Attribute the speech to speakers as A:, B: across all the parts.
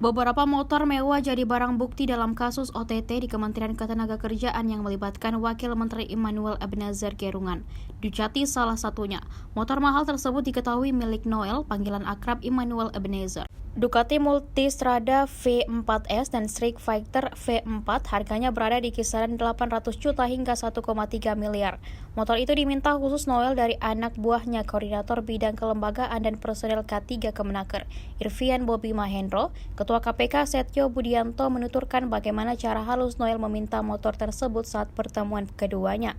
A: Beberapa motor mewah jadi barang bukti dalam kasus OTT di Kementerian Ketenagakerjaan yang melibatkan Wakil Menteri Immanuel Ebenezer Gerungan. Ducati salah satunya. Motor mahal tersebut diketahui milik Noel, panggilan akrab Immanuel Ebenezer. Ducati Multistrada V4S dan Street Fighter V4 harganya berada di kisaran 800 juta hingga 1,3 miliar. Motor itu diminta khusus Noel dari anak buahnya Koordinator Bidang Kelembagaan dan Personel K3 Kemenaker, Irvian Bobi Mahendro. Ketua KPK Setio Budianto menuturkan bagaimana cara halus Noel meminta motor tersebut saat pertemuan keduanya.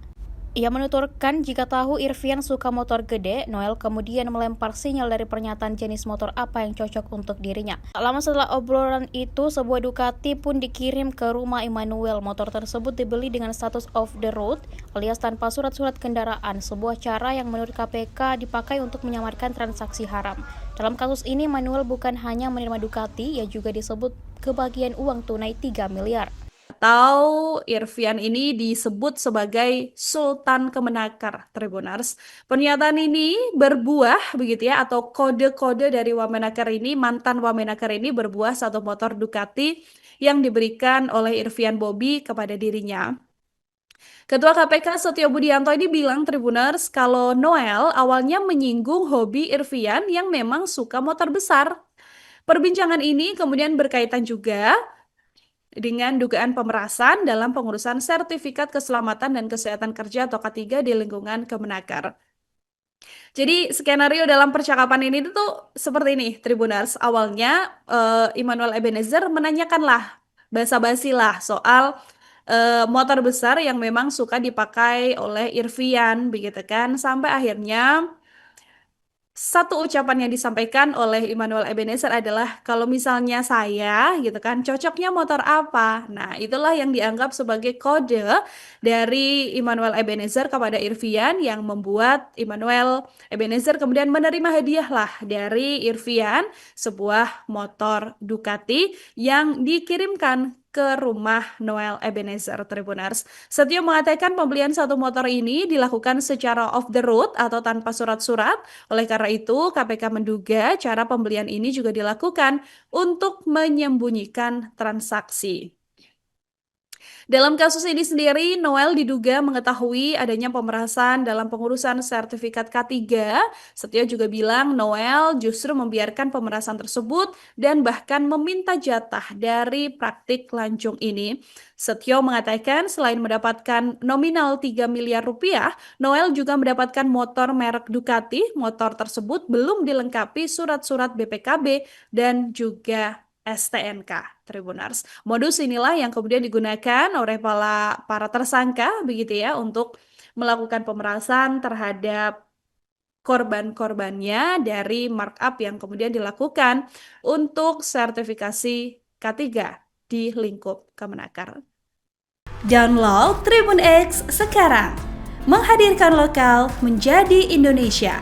A: Ia menuturkan jika tahu Irvian suka motor gede, Noel kemudian melempar sinyal dari pernyataan jenis motor apa yang cocok untuk dirinya. Tak lama setelah obrolan itu, sebuah Ducati pun dikirim ke rumah Immanuel. Motor tersebut dibeli dengan status off the road alias tanpa surat-surat kendaraan, sebuah cara yang menurut KPK dipakai untuk menyamarkan transaksi haram. Dalam kasus ini, Immanuel bukan hanya menerima Ducati, ia juga disebut kebagian uang tunai 3 miliar.
B: Atau Irvian ini disebut sebagai Sultan Kemenaker, Tribuners. Pernyataan ini berbuah begitu ya, atau kode-kode dari Wamenaker ini, mantan Wamenaker ini berbuah satu motor Ducati yang diberikan oleh Irvian Bobi kepada dirinya. Ketua KPK Setio Budianto ini bilang, Tribuners, kalau Noel awalnya menyinggung hobi Irvian yang memang suka motor besar. Perbincangan ini kemudian berkaitan juga dengan dugaan pemerasan dalam pengurusan sertifikat keselamatan dan kesehatan kerja atau K3 di lingkungan Kemenaker. Jadi skenario dalam percakapan ini tuh seperti ini, Tribuners. Awalnya Immanuel Ebenezer menanyakanlah, basa-basi lah soal motor besar yang memang suka dipakai oleh Irvian, begitu kan. Sampai akhirnya satu ucapan yang disampaikan oleh Immanuel Ebenezer adalah kalau misalnya saya gitu kan cocoknya motor apa. Nah, itulah yang dianggap sebagai kode dari Immanuel Ebenezer kepada Irvian yang membuat Immanuel Ebenezer kemudian menerima hadiah lah dari Irvian sebuah motor Ducati yang dikirimkan ke rumah Noel Ebenezer, Tribuners. Setio mengatakan pembelian satu motor ini dilakukan secara off the road atau tanpa surat-surat. Oleh karena itu, KPK menduga cara pembelian ini juga dilakukan untuk menyembunyikan transaksi. Dalam kasus ini sendiri, Noel diduga mengetahui adanya pemerasan dalam pengurusan sertifikat K3. Setio juga bilang Noel justru membiarkan pemerasan tersebut dan bahkan meminta jatah dari praktik lancung ini. Setio mengatakan selain mendapatkan nominal 3 miliar rupiah, Noel juga mendapatkan motor merek Ducati. Motor tersebut belum dilengkapi surat-surat BPKB dan juga STNK, Tribuners. Modus inilah yang kemudian digunakan oleh para tersangka begitu ya untuk melakukan pemerasan terhadap korban-korbannya dari markup yang kemudian dilakukan untuk sertifikasi K3 di lingkup Kemenaker. Download Tribun X sekarang, menghadirkan lokal menjadi Indonesia.